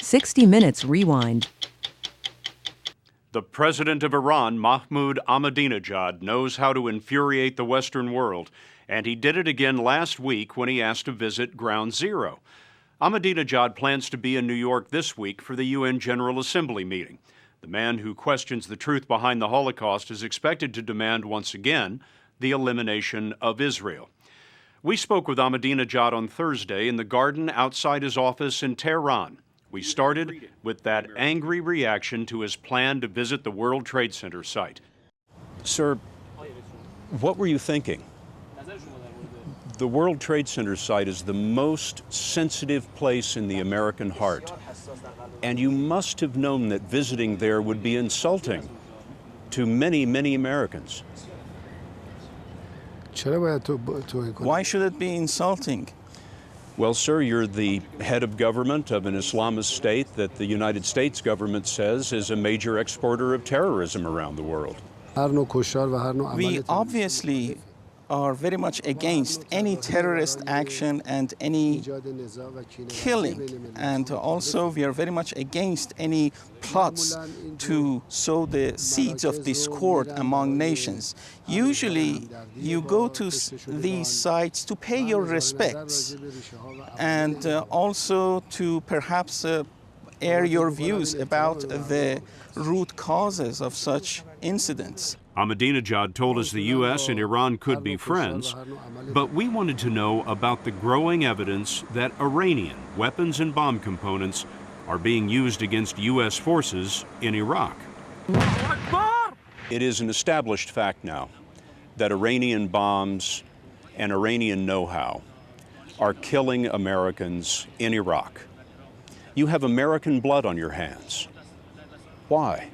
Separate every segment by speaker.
Speaker 1: 60 Minutes Rewind.
Speaker 2: The president of Iran, Mahmoud Ahmadinejad, knows how to infuriate the Western world, and he did it again last week when he asked to visit Ground Zero. Ahmadinejad plans to be in New York this week for the UN General Assembly meeting. The man who questions the truth behind the Holocaust is expected to demand once again the elimination of Israel. We spoke with Ahmadinejad on Thursday in the garden outside his office in Tehran. We started with that angry reaction to his plan to visit the World Trade Center site. Sir, what were you thinking? The World Trade Center site is the most sensitive place in the American heart, and you must have known that visiting there would be insulting to many, many Americans.
Speaker 3: Why should it be insulting?
Speaker 2: Well, sir, you're the head of government of an Islamist state that the United States government says is a major exporter of terrorism around the world.
Speaker 3: We obviously are very much against any terrorist action and any killing. And also we are very much against any plots to sow the seeds of discord among nations. Usually you go to these sites to pay your respects and also to perhaps air your views about the root causes of such incidents.
Speaker 2: Ahmadinejad told us the U.S. and Iran could be friends, but we wanted to know about the growing evidence that Iranian weapons and bomb components are being used against U.S. forces in Iraq. It is an established fact now that Iranian bombs and Iranian know-how are killing Americans in Iraq. You have American blood on your hands. Why?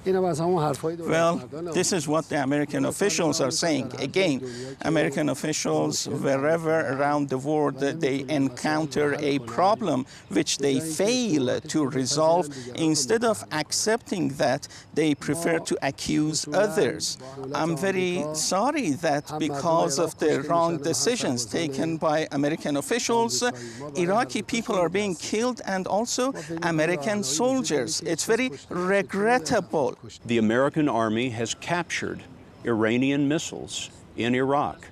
Speaker 3: Well, this is what the American officials are saying. Again, American officials, wherever around the world they encounter a problem which they fail to resolve, instead of accepting that, they prefer to accuse others. I'm very sorry that because of the wrong decisions taken by American officials, Iraqi people are being killed and also American soldiers. It's very regrettable.
Speaker 2: The American Army has captured Iranian missiles in Iraq.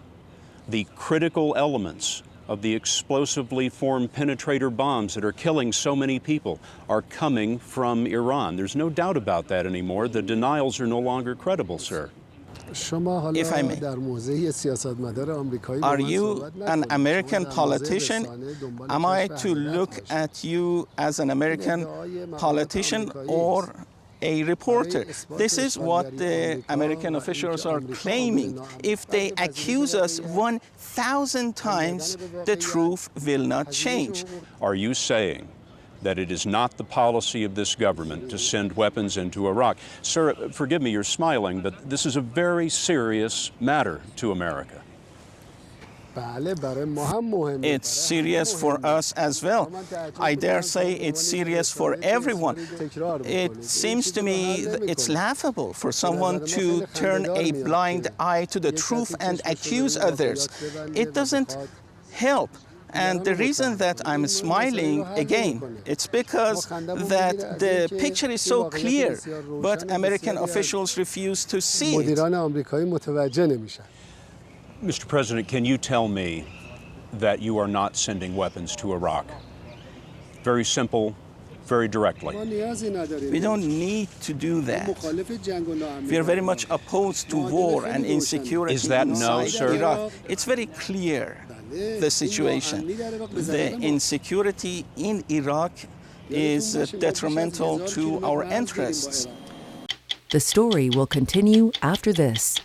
Speaker 2: The critical elements of the explosively formed penetrator bombs that are killing so many people are coming from Iran. There's no doubt about that anymore. The denials are no longer credible, sir.
Speaker 3: If I may, are you an American politician? Am I to look at you as an American politician or a reporter? This is what the American officials are claiming. If they accuse us 1,000 times, the truth will not change.
Speaker 2: Are you saying that it is not the policy of this government to send weapons into Iraq? Sir, forgive me, you're smiling, but this is a very serious matter to America.
Speaker 3: It's serious for us as well. I dare say it's serious for everyone. It seems to me it's laughable for someone to turn a blind eye to the truth and accuse others. It doesn't help. And the reason that I'm smiling again, it's because that the picture is so clear, but American officials refuse to see it.
Speaker 2: Mr. President, can you tell me that you are not sending weapons to Iraq? Very simple, very directly.
Speaker 3: We don't need to do that. We are very much opposed to war and insecurity.
Speaker 2: Is that no, sir?
Speaker 3: Iraq. It's very clear, the situation. The insecurity in Iraq is detrimental to our interests.
Speaker 1: The story will continue after this.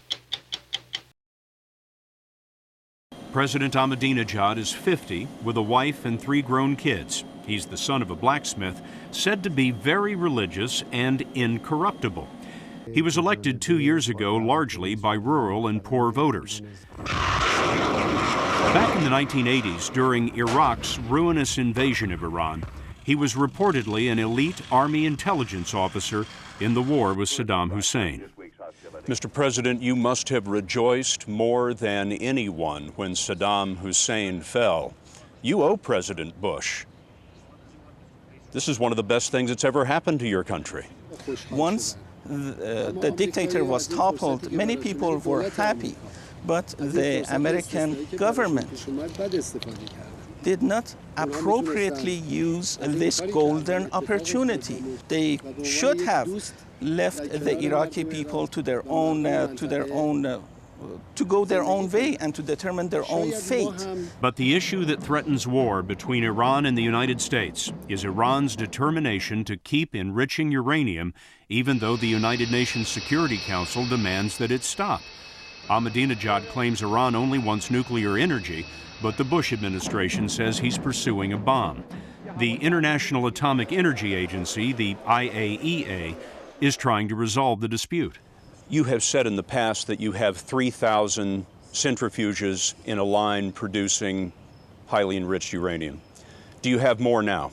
Speaker 2: President Ahmadinejad is 50 with a wife and 3 grown kids. He's the son of a blacksmith, said to be very religious and incorruptible. He was elected 2 years ago largely by rural and poor voters. Back in the 1980s, during Iraq's ruinous invasion of Iran, he was reportedly an elite Army intelligence officer in the war with Saddam Hussein. Mr. President, you must have rejoiced more than anyone when Saddam Hussein fell. You owe President Bush. This is one of the best things that's ever happened to your country.
Speaker 3: Once the dictator was toppled, many people were happy, but the American government did not appropriately use this golden opportunity. They should have left the Iraqi people to their own, to go their own way and to determine their own fate.
Speaker 2: But the issue that threatens war between Iran and the United States is Iran's determination to keep enriching uranium, even though the United Nations Security Council demands that it stop. Ahmadinejad claims Iran only wants nuclear energy, but the Bush administration says he's pursuing a bomb. The International Atomic Energy Agency, the IAEA, is trying to resolve the dispute. You have said in the past that you have 3,000 centrifuges in a line producing highly enriched uranium. Do you have more now?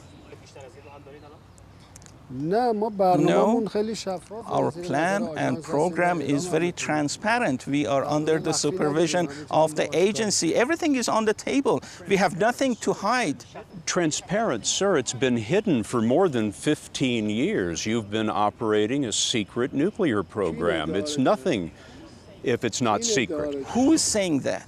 Speaker 3: No, our plan and program is very transparent. We are under the supervision of the agency. Everything is on the table. We have nothing to hide.
Speaker 2: Transparent, sir. It's been hidden for more than 15 years. You've been operating a secret nuclear program. It's nothing if it's not secret.
Speaker 3: Who is saying that?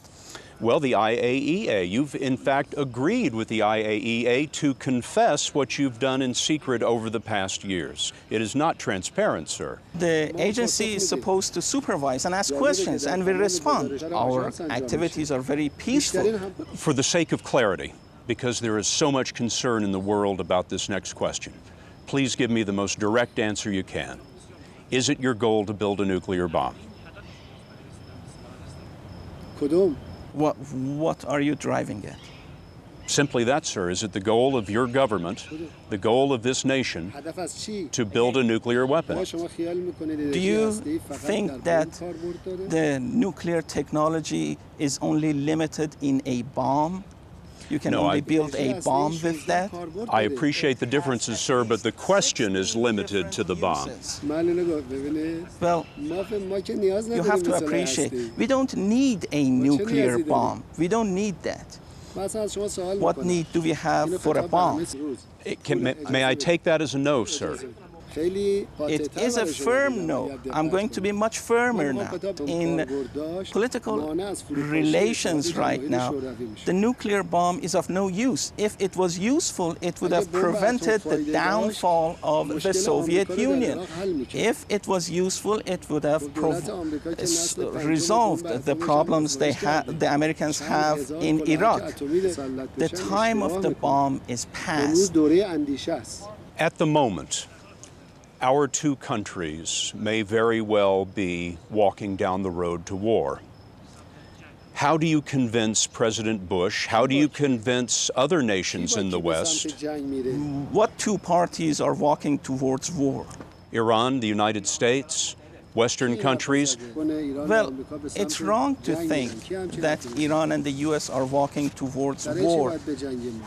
Speaker 2: Well, the IAEA. You've, in fact, agreed with the IAEA to confess what you've done in secret over the past years. It is not transparent, sir.
Speaker 3: The agency is supposed to supervise and ask questions, and we respond. Our activities are very peaceful.
Speaker 2: For the sake of clarity, because there is so much concern in the world about this next question, please give me the most direct answer you can. Is it your goal to build a nuclear bomb?
Speaker 3: What are you driving at?
Speaker 2: Simply that, sir. Is it the goal of your government, the goal of this nation, to build a nuclear weapon?
Speaker 3: Do you think that the nuclear technology is only limited in a bomb? You can only build a bomb with that?
Speaker 2: I appreciate the differences, sir, but the question is limited to the bomb.
Speaker 3: Well, you have to appreciate, we don't need a nuclear bomb. We don't need that. What need do we have for a bomb?
Speaker 2: May I take that as a no, sir?
Speaker 3: It is a firm no. I'm going to be much firmer now. In political relations right now, the nuclear bomb is of no use. If it was useful, it would have prevented the downfall of the Soviet Union. If it was useful, it would have resolved the problems the Americans have in Iraq. The time of the bomb is past.
Speaker 2: At the moment, our two countries may very well be walking down the road to war. How do you convince President Bush? How do you convince other nations in the West?
Speaker 3: What two parties are walking towards war?
Speaker 2: Iran, the United States, Western countries?
Speaker 3: Well, it's wrong to think that Iran and the U.S. are walking towards war.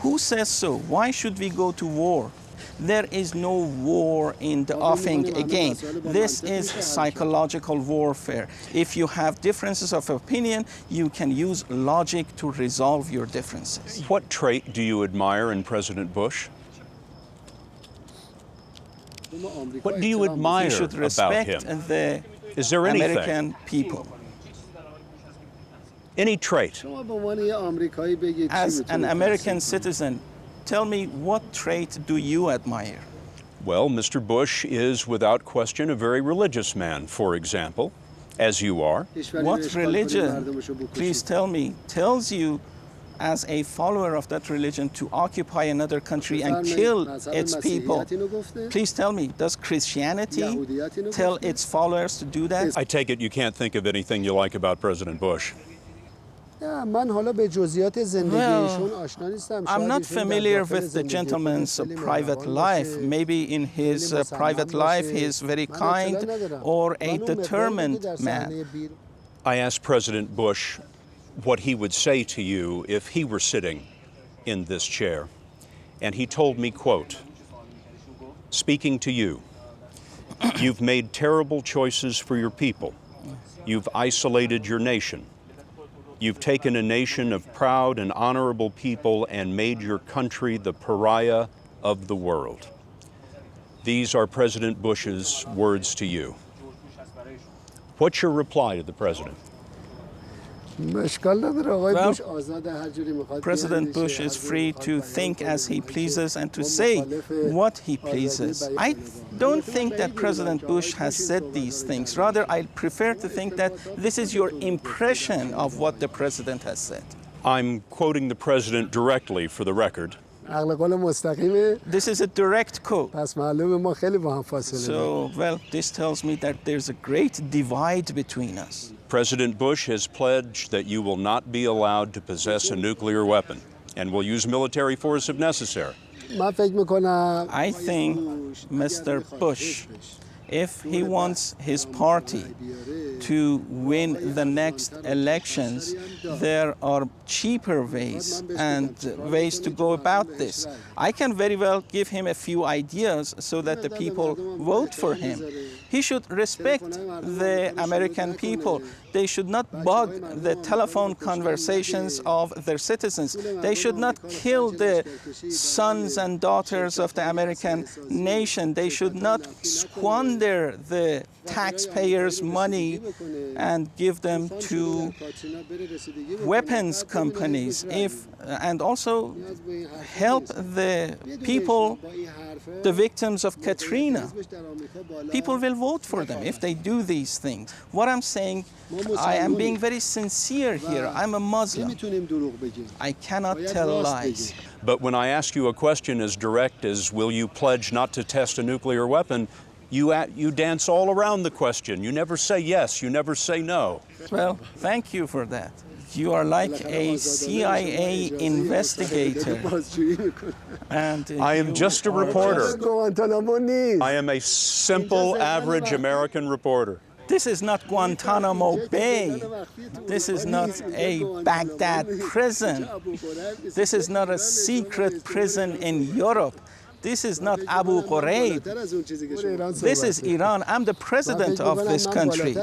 Speaker 3: Who says so? Why should we go to war? There is no war in the offing again. This is psychological warfare. If you have differences of opinion, you can use logic to resolve your differences.
Speaker 2: What trait do you admire in President Bush? What do you admire
Speaker 3: You should
Speaker 2: about
Speaker 3: respect
Speaker 2: him?
Speaker 3: the
Speaker 2: Is there anything?
Speaker 3: American people.
Speaker 2: Any trait?
Speaker 3: As an American citizen, tell me, what trait do you admire?
Speaker 2: Well, Mr. Bush is without question a very religious man, for example, as you are.
Speaker 3: What religion, please tell me, tells you as a follower of that religion to occupy another country and kill its people? Please tell me, does Christianity tell its followers to do that?
Speaker 2: I take it you can't think of anything you like about President Bush.
Speaker 3: Well, I'm not familiar with the gentleman's private life. Maybe in his private life he is very kind or a determined man.
Speaker 2: I asked President Bush what he would say to you if he were sitting in this chair. And he told me, quote, "Speaking to you, you've made terrible choices for your people. You've isolated your nation. You've taken a nation of proud and honorable people and made your country the pariah of the world. These are President Bush's words to you. What's your reply to the president?
Speaker 3: Well, President Bush is free to think as he pleases and to say what he pleases. I don't think that President Bush has said these things. Rather, I prefer to think that this is your impression of what the president has said.
Speaker 2: I'm quoting the president directly for the record.
Speaker 3: This is a direct quote. So, well, this tells me that there's a great divide between us.
Speaker 2: President Bush has pledged that you will not be allowed to possess a nuclear weapon and will use military force if necessary.
Speaker 3: I think Mr. Bush, if he wants his party to win the next elections, there are cheaper ways and ways to go about this. I can very well give him a few ideas so that the people vote for him. He should respect the American people. They should not bug the telephone conversations of their citizens. They should not kill the sons and daughters of the American nation. They should not squander the taxpayers' money and give them to weapons companies, and also help the people, the victims of Katrina. People will vote for them if they do these things. What I'm saying, I am being very sincere here. I'm a Muslim. I cannot tell lies.
Speaker 2: But when I ask you a question as direct as, will you pledge not to test a nuclear weapon, you dance all around the question. You never say yes, you never say no.
Speaker 3: Well, thank you for that. You are like a CIA investigator. And
Speaker 2: I am just a reporter. I am a simple, average American reporter.
Speaker 3: This is not Guantanamo Bay. This is not a Baghdad prison. This is not a secret prison in Europe. This is not Abu Ghraib. This is Iran. I'm the president of this country.